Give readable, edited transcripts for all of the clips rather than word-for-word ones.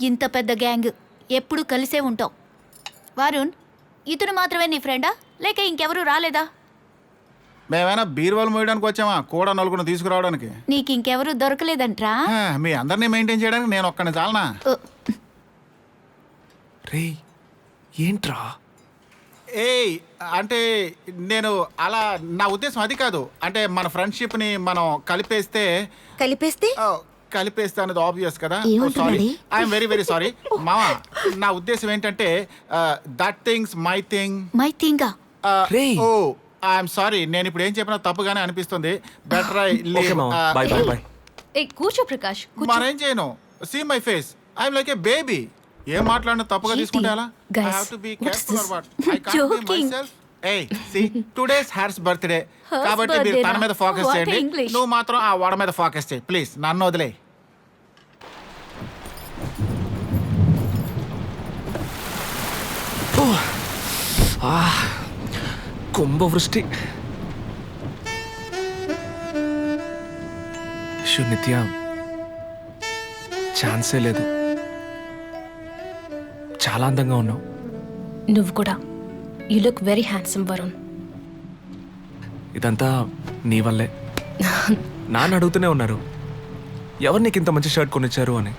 ఇంత పెద్ద గ్యాంగ్ ఎప్పుడు కలిసే ఉంటాం. వరుణ్, ఇతను మాత్రమే నీ ఫ్రెండా లేక ఇంకెవరూ రాలేదా? మేమైనా బీరువాలు మోయడానికి వచ్చామా కూడా నలుగురు తీసుకురావడానికి? నీకు ఇంకెవరూ దొరకలేదంట్రా? మీ అందరినీ మెయింటైన్ చేయడానికి నేను ఒక్కడిని చాలనా? రే ఏంట్రా? ఏయ్ అంటే నేను అలా, నా ఉద్దేశం అది కాదు. అంటే మన ఫ్రెండ్షిప్ని మనం కలిపేస్తే అనేది ఆబ్వియస్ కదా. Sorry, I'm very very sorry మావా. నా ఉద్దేశం ఏంటంటే that things my thing. My థింగా? ఓ ఐఎమ్ సారీ, నేను ఇప్పుడు ఏం చెప్పినా తప్పుగానే అనిపిస్తుంది. Better I bye bye bye. కూర్చో ప్రకాష్. మరేం చేయను, see my face, I'm like a baby. ఏం మాట్లాడినా తప్పుగా తీసుకుంటే ఎలా? I have to be careful or what? I can't be myself. Hey, see, today's Har's birthday. కాబట్టి మీరు తన మీద ఫోకస్ చేయండి, నువ్వు మాత్రం ఆ వాడ మీద ఫోకస్ చేయి ప్లీజ్. నన్ను వదిలే. కుంభవృష్టి. నిత్య ఛాన్సే లేదు. చాలా అందంగా ఉన్నావు. నువ్వు కూడా. You look very handsome Varun. ఇదంతా నీ వల్లే. నాన్న అడుగుతూనే ఉన్నారు ఎవరు నీకు ఇంత మంచి షర్ట్ కొనిచ్చారు అని.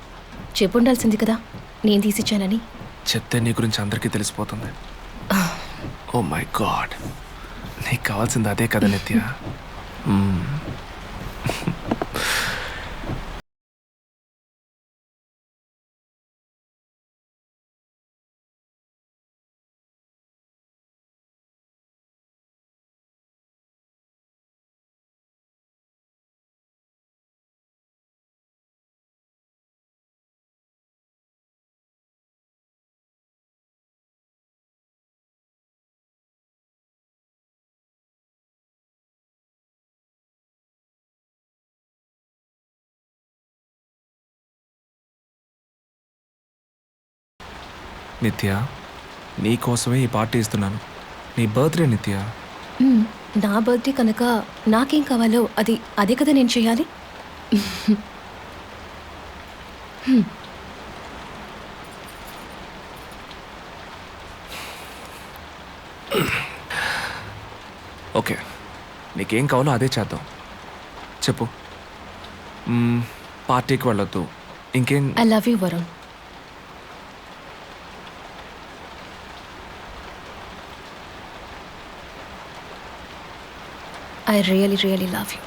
చెప్పుండాల్సింది కదా నేను తీసిచ్చానని. చెప్తే నీ గురించి అందరికీ తెలిసిపోతుంది. ఓ మై గాడ్, నీకు కావాల్సింది అదే కదా నిత్య. నిత్య, నీ కోసమే ఈ పార్టీ ఇస్తున్నాను. నీ బర్త్డే నిత్య. నా బర్త్డే కనుక నాకేం కావాలో అదే కదా నేను చేయాలి. ఓకే, నీకేం కావాలో అదే చేద్దాం. చెప్పు. పార్టీకి వెళ్ళొద్దు, ఇంకేం? I love you Varun. I really, really love you.